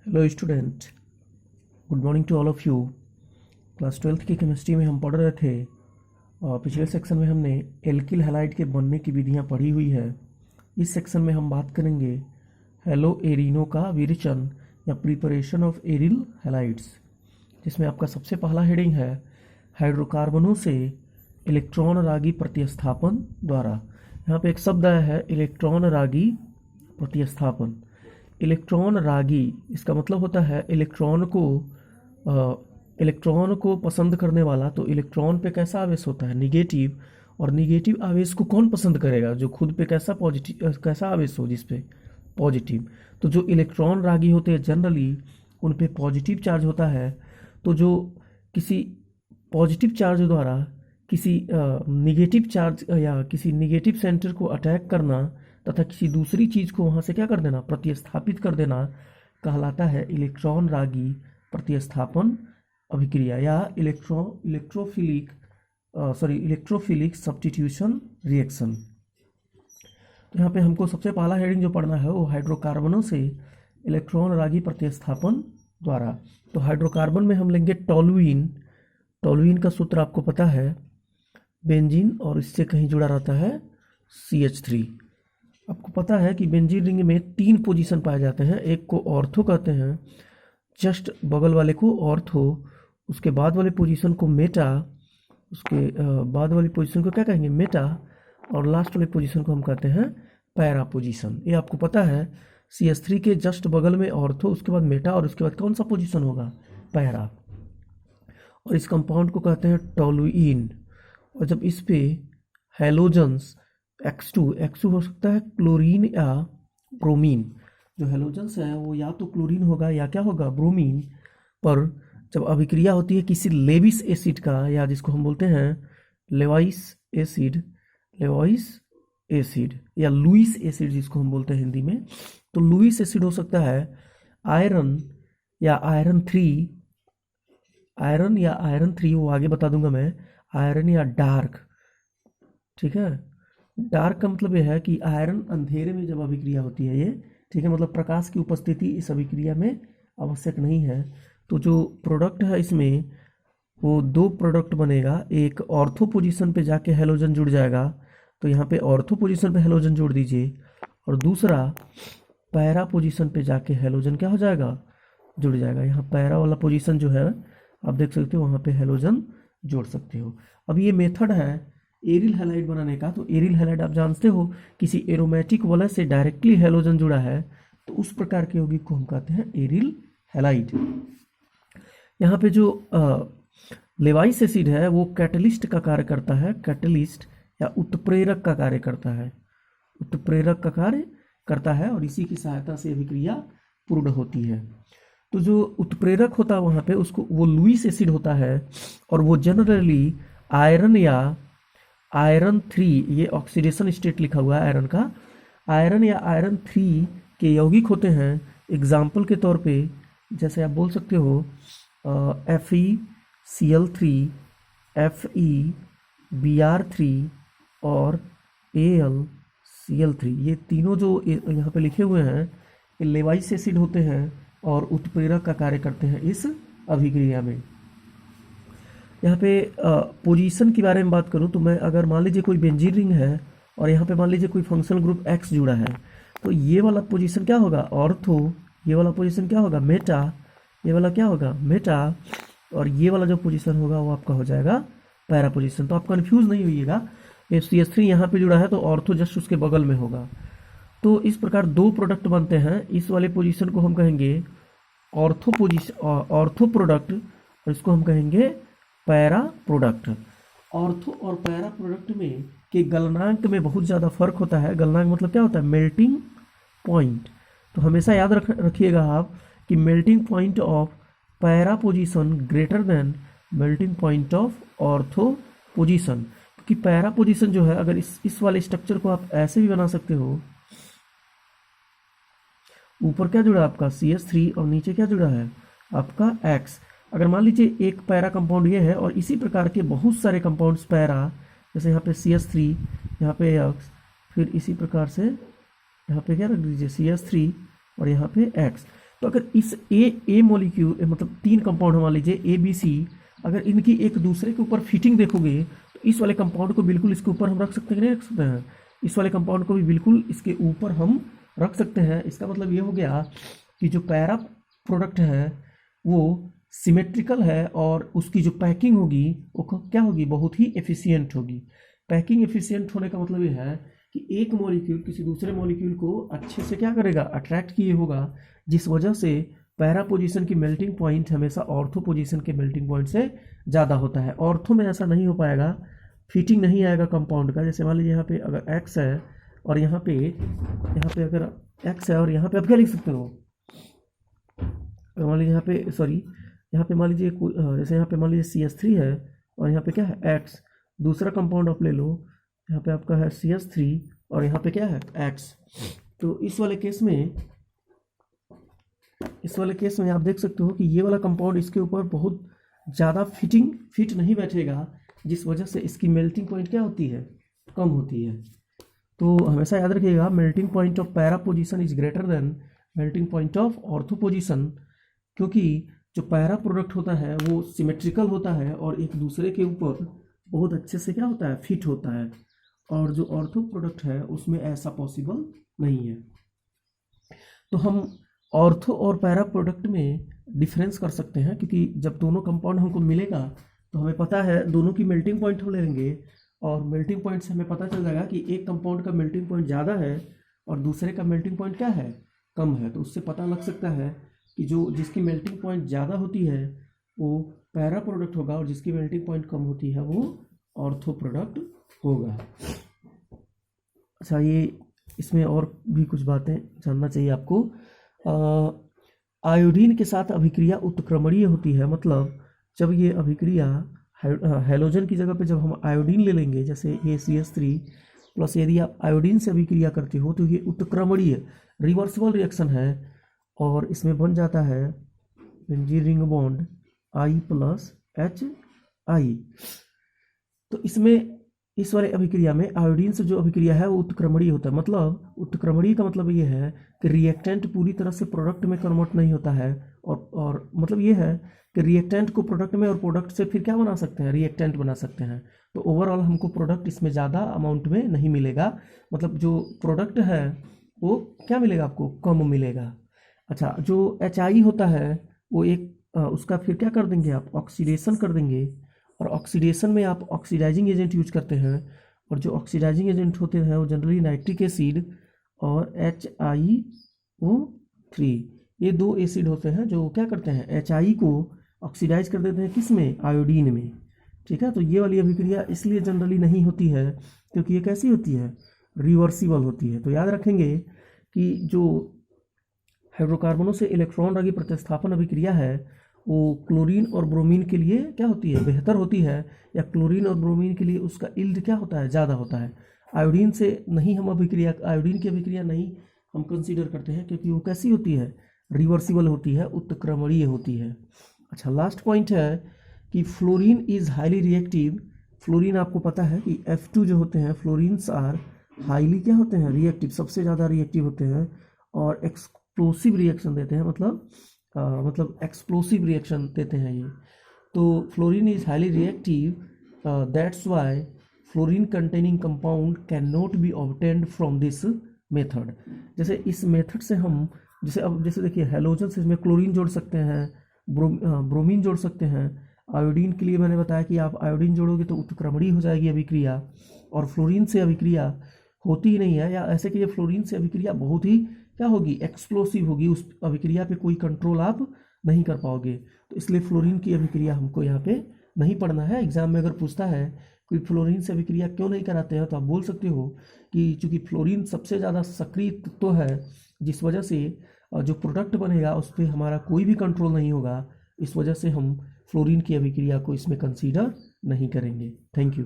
Hello student, good morning to all of you. Class 12th की chemistry में हम पढ़ रहे थे और पिछले सेक्शन में हमने एल्किल हैलाइड के बनने की विधियां पढ़ी हुई है। इस सेक्शन में हम बात करेंगे हेलो एरिनो का विरेचन या प्रिपरेशन ऑफ एरिल हैलाइड्स, जिसमें आपका सबसे पहला हेडिंग है हाइड्रोकार्बनों से इलेक्ट्रॉन रागी प्रतिस्थापन द्वारा। यहाँ पे एक शब्द आया है इलेक्ट्रॉन रागी प्रतिस्थापन। इलेक्ट्रॉन रागी इसका मतलब होता है इलेक्ट्रॉन को पसंद करने वाला। तो इलेक्ट्रॉन पे कैसा आवेश होता है, निगेटिव। और निगेटिव आवेश को कौन पसंद करेगा, जो खुद पे कैसा आवेश हो, जिस पे पॉजिटिव। तो जो इलेक्ट्रॉन रागी होते हैं जनरली उन पे पॉजिटिव चार्ज होता है। तो जो किसी पॉजिटिव चार्ज द्वारा किसी निगेटिव चार्ज या किसी निगेटिव सेंटर को अटैक करना तथा किसी दूसरी चीज़ को वहाँ से क्या कर देना, प्रतिस्थापित कर देना, कहलाता है इलेक्ट्रॉन रागी प्रतिस्थापन अभिक्रिया या इलेक्ट्रोफिलिक सब्स्टिट्यूशन रिएक्शन। तो यहाँ पे हमको सबसे पहला हेडिंग जो पढ़ना है वो हाइड्रोकार्बनों से इलेक्ट्रॉन रागी प्रतिस्थापन द्वारा। तो हाइड्रोकार्बन में हम लेंगे टॉलुइन। टॉलुइन का सूत्र आपको पता है, बेंजीन और इससे कहीं जुड़ा रहता है CH3। आपको पता है कि बेंजीन रिंग में 3 पोजीशन पाए जाते हैं। एक को ऑर्थो कहते हैं, जस्ट बगल वाले को ऑर्थो, उसके बाद वाले पोजीशन को मेटा, उसके बाद वाली पोजीशन को क्या कहेंगे, मेटा, और लास्ट वाली पोजीशन को हम कहते हैं पैरा पोजीशन। ये आपको पता है, CH3 के जस्ट बगल में ऑर्थो, उसके बाद मेटा और उसके बाद कौन सा पोजीशन होगा, पैरा। और इस कंपाउंड को कहते हैं टॉलुइन। और जब इस पे हेलोजन्स X2 हो सकता है क्लोरीन या ब्रोमीन। जो हेलोजन्स है वो या तो क्लोरीन होगा या क्या होगा, ब्रोमीन। पर जब अभिक्रिया होती है किसी लेविस एसिड का, या जिसको हम बोलते हैं लेवाइस एसिड या लुईस एसिड जिसको हम बोलते हैं हिंदी में, तो लुईस एसिड हो सकता है आयरन या आयरन 3, वो आगे बता दूंगा मैं, आयरन या डार्क। ठीक है, डार्क का मतलब यह है कि आयरन अंधेरे में जब अभिक्रिया होती है ये, ठीक है, मतलब प्रकाश की उपस्थिति इस अभिक्रिया में आवश्यक नहीं है। तो जो प्रोडक्ट है इसमें वो 2 प्रोडक्ट बनेगा। एक ऑर्थो पोजीशन पे जाके हेलोजन जुड़ जाएगा, तो यहाँ पे ऑर्थो पोजीशन पे हेलोजन जोड़ दीजिए, और दूसरा पैरा पोजीशन पे जाके हेलोजन क्या हो जाएगा, जुड़ जाएगा। यहाँ पैरा वाला पोजीशन जो है आप देख सकते हो, वहाँ पे हेलोजन जोड़ सकते हो। अब ये मेथड है एरिल हैलाइड बनाने का। तो एरिल हैलाइड आप जानते हो, किसी एरोमेटिक वलय से डायरेक्टली हेलोजन जुड़ा है, तो उस प्रकार के यौगिक को हम कहते हैं एरिल हैलाइड। यहाँ पे जो लेवाइस एसिड है वो कैटलिस्ट का कार्य करता है, कैटलिस्ट या उत्प्रेरक का कार्य करता है, उत्प्रेरक का कार्य करता है, और इसी की सहायता से अभिक्रिया पूर्ण होती है। तो जो उत्प्रेरक होता है वहाँ पे उसको वो लुईस एसिड होता है, और वो जनरली आयरन या आयरन 3, ये ऑक्सीडेशन स्टेट लिखा हुआ है आयरन का, आयरन या आयरन 3 के यौगिक होते हैं। एग्जाम्पल के तौर पे जैसे आप बोल सकते हो FeCl3, FeBr3 और AlCl3। ये तीनों जो यहाँ पे लिखे हुए हैं ये लेवाइस एसिड होते हैं और उत्प्रेरक का कार्य करते हैं इस अभिक्रिया में। यहाँ पे पोजीशन के बारे में बात करूँ तो मैं अगर मान लीजिए कोई बेंजीन रिंग है और यहाँ पे मान लीजिए कोई फंक्शनल ग्रुप X जुड़ा है, तो ये वाला पोजीशन क्या होगा, ऑर्थो, ये वाला पोजीशन क्या होगा, मेटा, ये वाला क्या होगा, मेटा, और ये वाला जो पोजीशन होगा वो आपका हो जाएगा पैरा पोजीशन। तो आप कंफ्यूज नहीं होइएगा, ये CH3 यहाँ पे जुड़ा है तो ऑर्थो जस्ट उसके बगल में होगा। तो इस प्रकार 2 प्रोडक्ट बनते हैं। इस वाले पोजीशन को हम कहेंगे ऑर्थो प्रोडक्ट, और इसको हम कहेंगे पैरा प्रोडक्ट। ऑर्थो और पैरा प्रोडक्ट में के गलनांक में बहुत ज़्यादा फर्क होता है। गलनांक मतलब क्या होता है, मेल्टिंग पॉइंट। तो हमेशा याद रखिएगा आप कि melting point of para position greater than melting point of ortho position. क्योंकि पैरा पोजीशन जो है, अगर इस वाले स्ट्रक्चर को आप ऐसे भी बना सकते हो, ऊपर क्या जुड़ा है आपका CH3 और नीचे क्या जुड़ा है आपका X। अगर मान लीजिए एक पैरा कंपाउंड ये है और इसी प्रकार के बहुत सारे कंपाउंड्स पैरा, जैसे यहाँ पे CH3, यहाँ पे X, फिर इसी प्रकार से यहाँ पे क्या रख दीजिए CH3 और यहाँ पे X। तो अगर इस ए मॉलिक्यूल मतलब 3 कंपाउंड मान लीजिए ए बी सी, अगर इनकी एक दूसरे के ऊपर फिटिंग देखोगे तो इस वाले कंपाउंड को बिल्कुल इसके ऊपर हम रख सकते हैं कि नहीं रख सकते हैं, इस वाले कंपाउंड को भी बिल्कुल इसके ऊपर हम रख सकते हैं। इसका मतलब ये हो गया कि जो पैरा प्रोडक्ट है वो सिमेट्रिकल है और उसकी जो पैकिंग होगी वो क्या होगी, बहुत ही एफिशिएंट होगी। पैकिंग एफिशिएंट होने का मतलब ये है कि एक मॉलिक्यूल किसी दूसरे मॉलिक्यूल को अच्छे से क्या करेगा, अट्रैक्ट किए होगा, जिस वजह से पैरा पोजीशन की मेल्टिंग पॉइंट हमेशा ऑर्थो पोजीशन के मेल्टिंग पॉइंट से ज़्यादा होता है। ऑर्थो में ऐसा नहीं हो पाएगा, फिटिंग नहीं आएगा कंपाउंड का। जैसे मान लीजिए यहाँ पे अगर एक्स है और यहाँ पे अगर एक्स है और यहाँ पे आप क्या लिख सकते हो, मान लीजिए यहाँ पे सॉरी यहाँ पे मान लीजिए जैसे यहाँ पे मान लीजिए CH3 है और यहाँ पे क्या है एक्स, दूसरा कंपाउंड आप ले लो, यहाँ पे आपका है CH3 और यहाँ पे क्या है एक्स। तो इस वाले केस में आप देख सकते हो कि ये वाला कंपाउंड इसके ऊपर बहुत ज़्यादा फिट नहीं बैठेगा, जिस वजह से इसकी मेल्टिंग पॉइंट क्या होती है, कम होती है। तो हमेशा याद रखिएगा melting point of para position is greater than melting point of ortho position, क्योंकि जो पैरा प्रोडक्ट होता है वो सिमेट्रिकल होता है और एक दूसरे के ऊपर बहुत अच्छे से क्या होता है, फिट होता है, और जो ऑर्थो प्रोडक्ट है उसमें ऐसा पॉसिबल नहीं है। तो हम ऑर्थो और पैरा प्रोडक्ट में डिफरेंस कर सकते हैं, क्योंकि जब दोनों कंपाउंड हमको मिलेगा तो हमें पता है दोनों की मेल्टिंग पॉइंट हम ले लेंगे और मेल्टिंग पॉइंट से हमें पता चल जाएगा कि एक कंपाउंड का मेल्टिंग पॉइंट ज़्यादा है और दूसरे का मेल्टिंग पॉइंट क्या है, कम है। तो उससे पता लग सकता है कि जो जिसकी मेल्टिंग पॉइंट ज़्यादा होती है वो पैरा प्रोडक्ट होगा और जिसकी मेल्टिंग पॉइंट कम होती है वो ऑर्थो प्रोडक्ट होगा। अच्छा, ये इसमें और भी कुछ बातें जानना चाहिए आपको। आयोडीन के साथ अभिक्रिया उत्क्रमणीय होती है, मतलब जब ये अभिक्रिया हैलोजन की जगह पे जब हम आयोडीन ले लेंगे, जैसे ये CH3 प्लस यदि आप आयोडीन से अभिक्रिया करते हो तो ये उत्क्रमणीय रिवर्सिबल रिएक्शन है और इसमें बन जाता है बेंजीन रिंग बॉन्ड I+HI। तो इसमें इस वाले अभिक्रिया में आयोडीन से जो अभिक्रिया है वो उत्क्रमणीय होता है। मतलब उत्क्रमणीय का मतलब ये है कि रिएक्टेंट पूरी तरह से प्रोडक्ट में कन्वर्ट नहीं होता है और मतलब ये है कि रिएक्टेंट को प्रोडक्ट में और प्रोडक्ट से फिर क्या बना सकते हैं, रिएक्टेंट बना सकते हैं। तो ओवरऑल हमको प्रोडक्ट इसमें ज़्यादा अमाउंट में नहीं मिलेगा, मतलब जो प्रोडक्ट है वो क्या मिलेगा आपको, कम मिलेगा। अच्छा, जो HI होता है वो एक उसका फिर क्या कर देंगे आप, ऑक्सीडेशन कर देंगे, और ऑक्सीडेशन में आप ऑक्सीडाइजिंग एजेंट यूज करते हैं और जो ऑक्सीडाइजिंग एजेंट होते हैं वो जनरली नाइट्रिक एसिड और HiO3, ये 2 एसिड होते हैं जो क्या करते हैं, HI को ऑक्सीडाइज कर देते हैं किस में, आयोडीन में। ठीक है, तो ये वाली अभिक्रिया इसलिए जनरली नहीं होती है क्योंकि ये कैसी होती है, रिवर्सिबल होती है। तो याद रखेंगे कि जो हाइड्रोकार्बनों से इलेक्ट्रॉन रागी प्रतिस्थापन अभिक्रिया है वो क्लोरीन और ब्रोमीन के लिए क्या होती है, बेहतर होती है, या क्लोरीन और ब्रोमीन के लिए उसका इल्ड क्या होता है, ज़्यादा होता है। आयोडीन से नहीं हम आयोडीन की अभिक्रिया नहीं हम कंसीडर करते हैं क्योंकि वो कैसी होती है, रिवर्सिबल होती है, उत्क्रमणीय होती है। अच्छा, लास्ट पॉइंट है कि fluorine is highly reactive. Fluorine आपको पता है कि F2 जो होते हैं, फ्लोरीन्स आर हाईली क्या होते हैं, रिएक्टिव, सबसे ज़्यादा रिएक्टिव होते हैं और एक्सप्लोसिव रिएक्शन देते हैं, मतलब एक्सप्लोसिव रिएक्शन देते हैं ये। तो fluorine is highly reactive, that's why fluorine containing compound can not be obtained from this method. जैसे इस मेथड से हम जैसे देखिए हैलोजन से इसमें क्लोरीन जोड़ सकते हैं, ब्रोमीन जोड़ सकते हैं। आयोडीन के लिए मैंने बताया कि आप आयोडीन जोड़ोगे तो उत्क्रमणीय हो जाएगी अभिक्रिया, और फ्लोरीन से अभिक्रिया होती ही नहीं है, या ऐसे कि ये फ्लोरीन से अभिक्रिया बहुत ही क्या होगी, एक्सप्लोसिव होगी, उस अभिक्रिया पे कोई कंट्रोल आप नहीं कर पाओगे। तो इसलिए फ्लोरीन की अभिक्रिया हमको यहाँ पे नहीं पढ़ना है। एग्जाम में अगर पूछता है कोई फ्लोरीन से अभिक्रिया क्यों नहीं कराते हैं तो आप बोल सकते हो कि चूंकि फ्लोरीन सबसे ज़्यादा सक्रिय तत्व है, जिस वजह से जो प्रोडक्ट बनेगा उस पर हमारा कोई भी कंट्रोल नहीं होगा, इस वजह से हम फ्लोरीन की अभिक्रिया को इसमें कंसीडर नहीं करेंगे। Thank you.